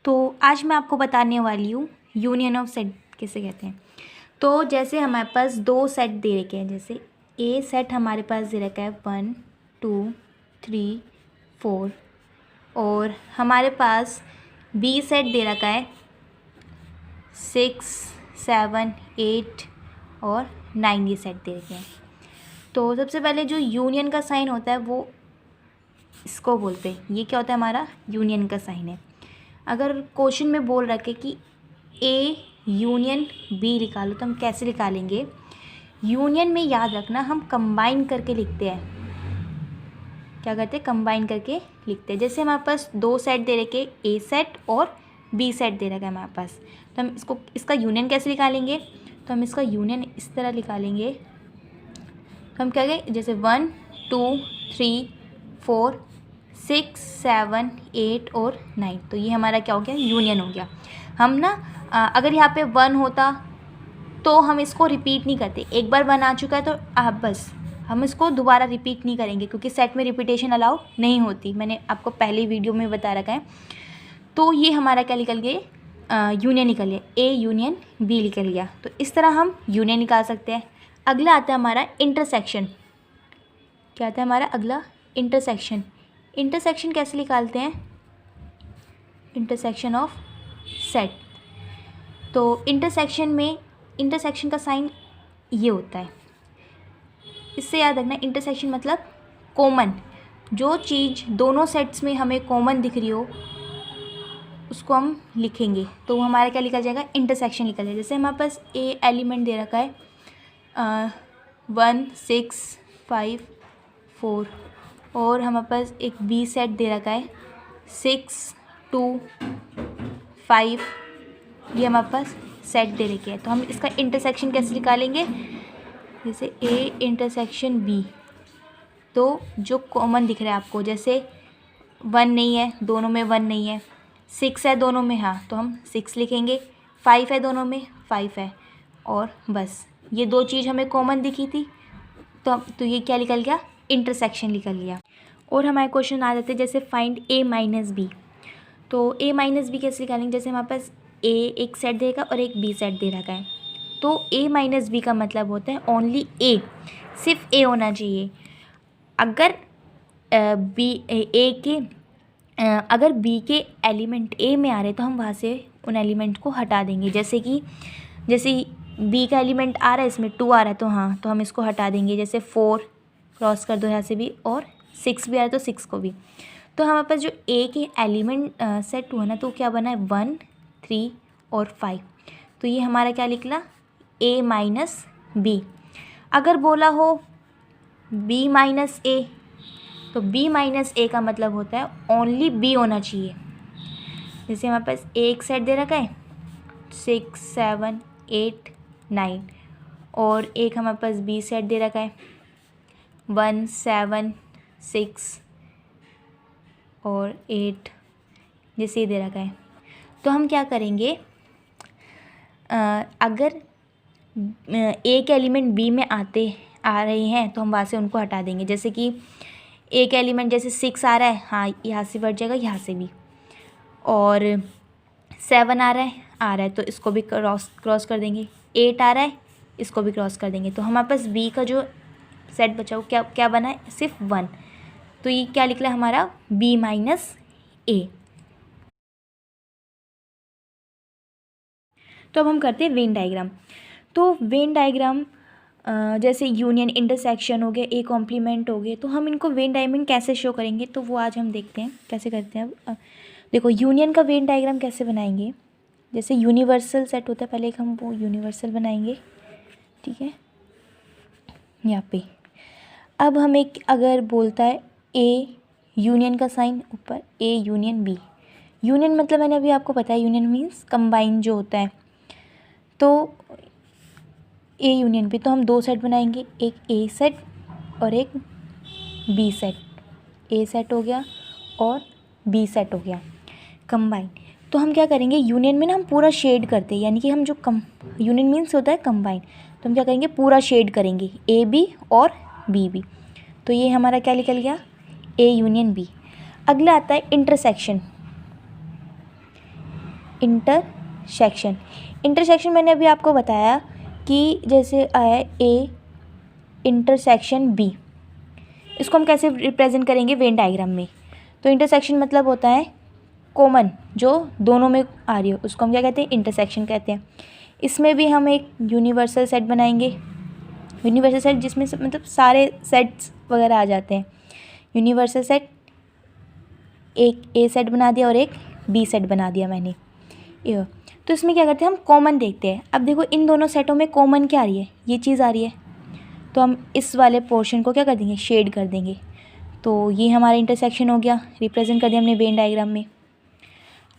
तो आज मैं आपको बताने वाली हूँ यूनियन ऑफ सेट किसे कहते हैं। तो जैसे हमारे पास दो सेट दे रखे हैं, जैसे ए सेट हमारे पास दे रखा है 1 2 3 4 और हमारे पास बी सेट दे रखा है 6 7 8 और 9 ये सेट दे रखे हैं। तो सबसे पहले जो यूनियन का साइन होता है वो इसको बोलते हैं, ये क्या होता है हमारा यूनियन का साइन है। अगर क्वेश्चन में बोल रखे कि ए यूनियन बी निकालो तो हम कैसे निकालेंगे। यूनियन में याद रखना हम कंबाइन करके लिखते हैं। क्या करते हैं, कंबाइन करके लिखते हैं। जैसे हमारे पास दो सेट दे रखे, ए सेट और बी सेट दे रखा है हमारे पास, तो हम इसका यूनियन कैसे निकालेंगे। तो हम इसका यूनियन इस तरह निकालेंगे। तो हम क्या करें, जैसे 1 2 3 4 6 7 8 और 9, तो ये हमारा क्या हो गया, यूनियन हो गया। हम ना अगर यहाँ पे 1 होता तो हम इसको रिपीट नहीं करते। एक बार 1 आ चुका है तो बस हम इसको दोबारा रिपीट नहीं करेंगे, क्योंकि सेट में रिपीटेशन अलाउ नहीं होती। मैंने आपको पहले वीडियो में बता रखा है। तो ये हमारा क्या निकल गया, यूनियन निकल गया, ए यूनियन बी निकल गया। तो इस तरह हम यूनियन निकाल सकते हैं। अगला आता है हमारा इंटरसेक्शन। क्या आता है हमारा अगला, इंटरसेक्शन। इंटरसेक्शन कैसे निकालते हैं, इंटरसेक्शन ऑफ सेट। तो इंटरसेक्शन में इंटरसेक्शन का साइन ये होता है। इससे याद रखना, इंटरसेक्शन मतलब कॉमन। जो चीज़ दोनों सेट्स में हमें कॉमन दिख रही हो उसको हम लिखेंगे, तो वो हमारा क्या निकल जाएगा, इंटरसेक्शन निकल जाएगा। जैसे हमारे पास ए एलिमेंट दे रखा है 1 6 5 4 और हमारे पास एक बी सेट दे रखा है 6 2 5, ये हमारे पास सेट दे रखे हैं। तो हम इसका इंटरसेक्शन कैसे निकालेंगे, जैसे ए इंटरसेक्शन बी। तो जो कॉमन दिख रहा है आपको, जैसे 1 नहीं है दोनों में, 1 नहीं है, 6 है दोनों में, हाँ तो हम 6 लिखेंगे, 5 है दोनों में, 5 है, और बस ये दो चीज़ हमें कॉमन दिखी थी, तो ये क्या निकल गया, इंटरसेक्शन निकल गया। और हमारे क्वेश्चन आ जाते हैं जैसे फाइंड ए माइनस बी। तो ए माइनस बी कैसे निकालेंगे, जैसे हमारे पास ए एक सेट देगा और एक बी सेट दे रखा है। तो ए माइनस बी का मतलब होता है ओनली ए, सिर्फ ए होना चाहिए। अगर अगर बी के एलिमेंट ए में आ रहे तो हम वहाँ से उन एलिमेंट को हटा देंगे। जैसे बी का एलिमेंट आ रहा है, इसमें 2 आ रहा है, तो हाँ तो हम इसको हटा देंगे। जैसे 4 क्रॉस कर दो यहाँ से भी, और 6 भी आ रहा है तो 6 को भी। तो हमारे पास जो ए के एलिमेंट सेट हुआ ना, तो क्या बना है 1 3 और 5। तो ये हमारा क्या निकला, ए माइनस बी। अगर बोला हो बी माइनस ए, तो बी माइनस ए का मतलब होता है ओनली बी होना चाहिए। जैसे हमारे पास एक सेट दे रखा है 6 7 8 9 और एक हमारे पास बी सेट दे रखा है 1 7 6 और 8, जैसे ये दे रखा है। तो हम क्या करेंगे, अगर ए के एलिमेंट बी में आ रहे हैं तो हम वहाँ से उनको हटा देंगे। जैसे कि एक एलिमेंट जैसे 6 आ रहा है, हाँ यहाँ से बढ़ जाएगा, यहाँ से भी, और 7 आ रहा है तो इसको भी क्रॉस कर देंगे। 8 आ रहा है, इसको भी क्रॉस कर देंगे। तो हमारे पास बी का जो सेट बचा वो क्या बना है, सिर्फ 1। तो ये क्या निकला हमारा, बी माइनस ए। तो अब हम करते हैं वेन डायग्राम। तो वेन डायग्राम जैसे यूनियन इंटरसेक्शन हो गया, ए कॉम्प्लीमेंट हो गए, तो हम इनको वेन डायग्राम कैसे शो करेंगे, तो वो आज हम देखते हैं कैसे करते हैं। अब देखो यूनियन का वेन डायग्राम कैसे बनाएंगे। जैसे यूनिवर्सल सेट होता है, पहले एक हम वो यूनिवर्सल बनाएंगे, ठीक है, यहाँ पे। अब हम एक अगर बोलता है ए यूनियन का साइन ऊपर, ए यूनियन बी। यूनियन मतलब मैंने अभी आपको बताया, यूनियन मीन्स कंबाइन जो होता है। तो ए यूनियन पे तो हम दो सेट बनाएंगे, एक ए सेट और एक बी सेट। ए सेट हो गया और बी सेट हो गया कंबाइन। तो हम क्या करेंगे, यूनियन में ना हम पूरा शेड करते हैं, यानी कि हम जो यूनियन मीन्स होता है कंबाइन, तो हम क्या करेंगे, पूरा शेड करेंगे, ए बी और बी बी। तो ये हमारा क्या निकल गया, ए यूनियन बी। अगला आता है इंटरसेक्शन। इंटरसेक्शन। इंटरसेक्शन मैंने अभी आपको बताया कि जैसे आया ए इंटरसेक्शन बी, इसको हम कैसे रिप्रेजेंट करेंगे वेन डायग्राम में। तो इंटरसेक्शन मतलब होता है कॉमन जो दोनों में आ रही हो, उसको हम क्या कहते हैं, इंटरसेक्शन कहते हैं। इसमें भी हम एक यूनिवर्सल सेट बनाएंगे, यूनिवर्सल सेट जिसमें मतलब सारे सेट्स वगैरह आ जाते हैं। यूनिवर्सल सेट, एक ए सेट बना दिया और एक बी सेट बना दिया मैंने। ये तो इसमें क्या करते हैं, हम कॉमन देखते हैं। अब देखो इन दोनों सेटों में कॉमन क्या आ रही है, ये चीज़ आ रही है, तो हम इस वाले पोर्शन को क्या कर देंगे, शेड कर देंगे। तो ये हमारा इंटरसेक्शन हो गया, रिप्रेजेंट कर दिया हमने वेन डायग्राम में।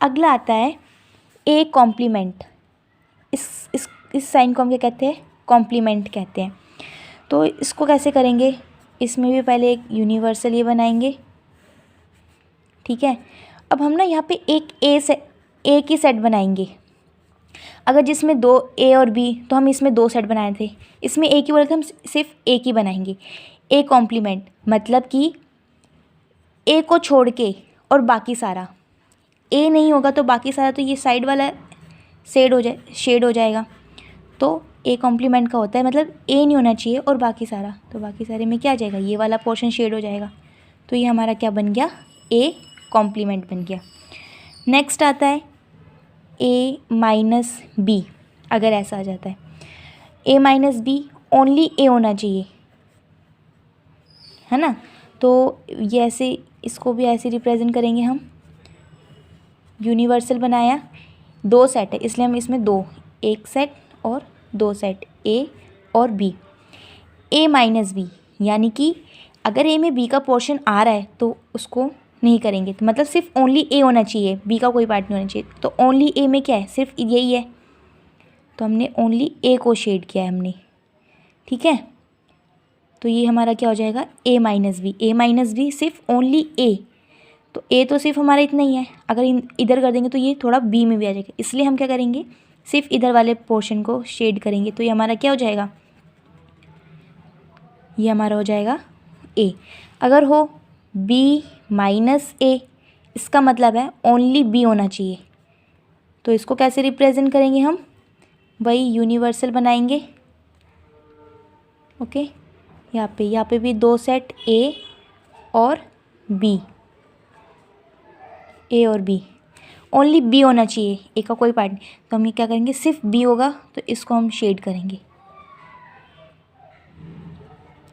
अगला आता है ए कॉम्प्लीमेंट। इस साइन को हम क्या कहते हैं, कॉम्प्लीमेंट कहते हैं। तो इसको कैसे करेंगे, इसमें भी पहले एक यूनिवर्सल ये बनाएंगे, ठीक है। अब हम ना यहाँ पे एक ए की सेट बनाएंगे। अगर जिसमें दो ए और बी, तो हम इसमें दो सेट बनाए थे, इसमें ए की बोले थे, हम सिर्फ ए की बनाएंगे। ए कॉम्प्लीमेंट मतलब कि ए को छोड़ के और बाकी सारा, ए नहीं होगा तो बाकी सारा, तो ये साइड वाला शेड हो जाएगा। तो ए कॉम्प्लीमेंट का होता है मतलब ए नहीं होना चाहिए और बाकी सारा, तो बाकी सारे में क्या आ जाएगा, ये वाला पोर्शन शेड हो जाएगा। तो ये हमारा क्या बन गया, ए कॉम्प्लीमेंट बन गया। नेक्स्ट आता है ए माइनस बी। अगर ऐसा आ जाता है ए माइनस बी, ओनली ए होना चाहिए, है ना। तो ये ऐसे, इसको भी ऐसे रिप्रेजेंट करेंगे हम। यूनिवर्सल बनाया, दो सेट है इसलिए हम इसमें दो, एक सेट और दो सेट, ए और बी। ए माइनस बी यानी कि अगर ए में बी का पोर्शन आ रहा है तो उसको नहीं करेंगे, तो मतलब सिर्फ ओनली ए होना चाहिए, बी का कोई पार्ट नहीं होना चाहिए। तो ओनली ए में क्या है, सिर्फ यही है, तो हमने ओनली ए को शेड किया है हमने, ठीक है। तो ये हमारा क्या हो जाएगा, ए माइनस बी। ए माइनस बी सिर्फ ओनली ए, तो ए तो सिर्फ हमारा इतना ही है, अगर इधर कर देंगे तो ये थोड़ा बी में भी आ जाएगा, इसलिए हम क्या करेंगे, सिर्फ इधर वाले पोर्शन को शेड करेंगे। तो ये हमारा क्या हो जाएगा, ये हमारा हो जाएगा ए। अगर हो बी माइनस ए, इसका मतलब है ओनली बी होना चाहिए। तो इसको कैसे रिप्रेजेंट करेंगे हम, वही यूनिवर्सल बनाएंगे, ओके। यहाँ पे भी दो सेट ए और बी, ए और बी, ओनली बी होना चाहिए, ए का कोई पार्ट नहीं। तो हम ये क्या करेंगे, सिर्फ बी होगा तो इसको हम शेड करेंगे,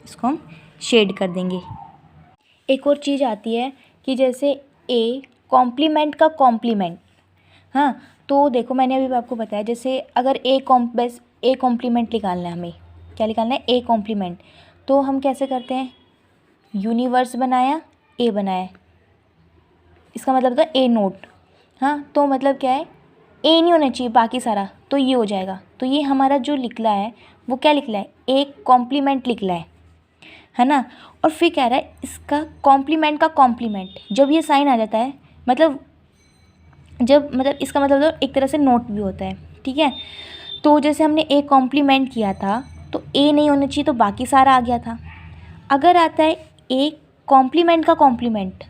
इसको हम शेड कर देंगे। एक और चीज़ आती है कि जैसे ए कॉम्प्लीमेंट का कॉम्प्लीमेंट, हाँ। तो देखो मैंने अभी आपको बताया, जैसे अगर ए कॉम्प्लीमेंट निकालना है हमें, क्या निकालना है, ए कॉम्प्लीमेंट। तो हम कैसे करते हैं, यूनिवर्स बनाया, ए बनाया, इसका मतलब होता है ए नोट, हाँ। तो मतलब क्या है, ए नहीं होना चाहिए बाकी सारा, तो ये हो जाएगा। तो ये हमारा जो निकला है वो क्या निकला है, ए कॉम्प्लीमेंट निकला है ना। और फिर कह रहा है इसका कॉम्प्लीमेंट का कॉम्प्लीमेंट, जब ये साइन आ जाता है मतलब इसका मतलब तो एक तरह से नोट भी होता है, ठीक है। तो जैसे हमने ए कॉम्प्लीमेंट किया था तो ए नहीं होना चाहिए तो बाकी सारा आ गया था। अगर आता है ए कॉम्प्लीमेंट का कॉम्प्लीमेंट,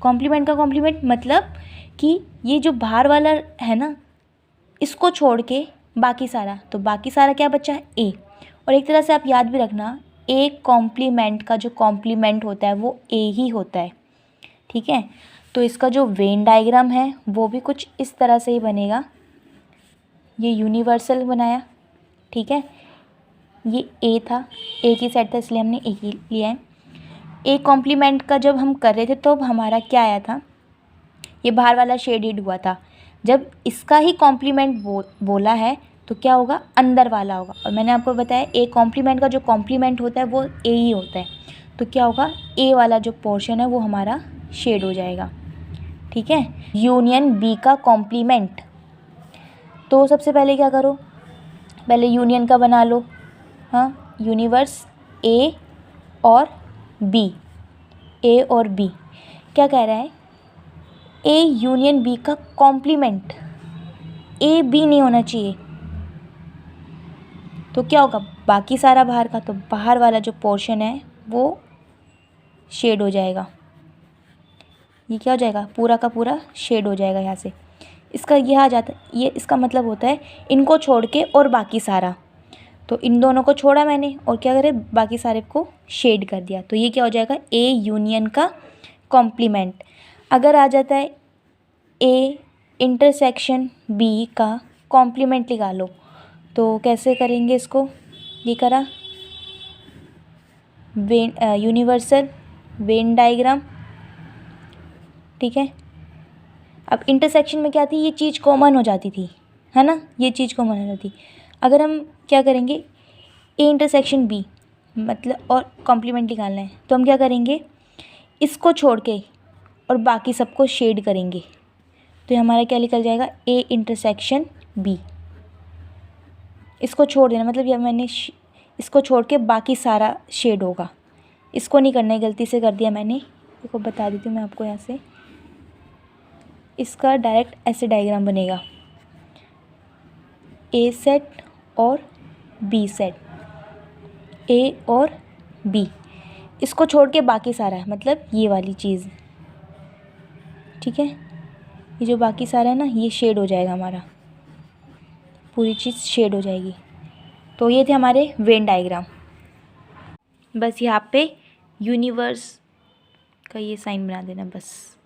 कॉम्प्लीमेंट का कॉम्प्लीमेंट मतलब कि ये जो बाहर वाला है ना, इसको छोड़ के बाकी सारा, तो बाकी सारा क्या बचा है, ए। और एक तरह से आप याद भी रखना, ए कॉम्प्लीमेंट का जो कॉम्प्लीमेंट होता है वो ए ही होता है, ठीक है। तो इसका जो वेन डायग्राम है वो भी कुछ इस तरह से ही बनेगा। ये यूनिवर्सल बनाया, ठीक है, ये ए था, ए की सेट था इसलिए हमने ए ही लिया है। ए कॉम्प्लीमेंट का जब हम कर रहे थे तो हमारा क्या आया था, ये बाहर वाला शेडेड हुआ था। जब इसका ही कॉम्प्लीमेंट बोला है तो क्या होगा, अंदर वाला होगा। और मैंने आपको बताया ए कॉम्प्लीमेंट का जो कॉम्प्लीमेंट होता है वो ए ही होता है, तो क्या होगा, ए वाला जो पोर्शन है वो हमारा शेड हो जाएगा, ठीक है। यूनियन बी का कॉम्प्लीमेंट, तो सबसे पहले क्या करो, पहले यूनियन का बना लो, हाँ। यूनिवर्स ए और बी, ए और बी, क्या कह रहा है, ए यूनियन बी का कॉम्प्लीमेंट, ए बी नहीं होना चाहिए, तो क्या होगा, बाकी सारा बाहर का, तो बाहर वाला जो पोर्शन है वो शेड हो जाएगा, ये क्या हो जाएगा, पूरा का पूरा शेड हो जाएगा यहाँ से। इसका ये आ जाता है, ये इसका मतलब होता है इनको छोड़ के और बाकी सारा। तो इन दोनों को छोड़ा मैंने और क्या करे, बाकी सारे को शेड कर दिया। तो ये क्या हो जाएगा, ए यूनियन का कॉम्प्लीमेंट। अगर आ जाता है ए इंटरसेक्शन बी का कॉम्प्लीमेंट निकालो, तो कैसे करेंगे इसको, ये करा वेन यूनिवर्सल वेन डायग्राम, ठीक है। अब इंटरसेक्शन में क्या थी, ये चीज़ कॉमन हो जाती थी, है ना, ये चीज़ कॉमन हो जाती। अगर हम क्या करेंगे, ए इंटरसेक्शन बी मतलब और कॉम्प्लीमेंट निकालना है, तो हम क्या करेंगे, इसको छोड़ के और बाकी सबको शेड करेंगे। तो ये हमारा क्या निकल जाएगा, ए इंटरसेक्शन बी। इसको छोड़ देना मतलब ये मैंने इसको छोड़ के बाकी सारा शेड होगा, इसको नहीं करना है, गलती से कर दिया मैंने। देखो बता देती हूँ मैं आपको, यहाँ से इसका डायरेक्ट ऐसे डायग्राम बनेगा, ए सेट और बी सेट, ए और बी, इसको छोड़ के बाकी सारा है मतलब ये वाली चीज़, ठीक है। ये जो बाकी सारा है ना, ये शेड हो जाएगा, हमारा पूरी चीज़ शेड हो जाएगी। तो ये थे हमारे वेन डायग्राम। बस यहाँ पे यूनिवर्स का ये साइन बना देना बस।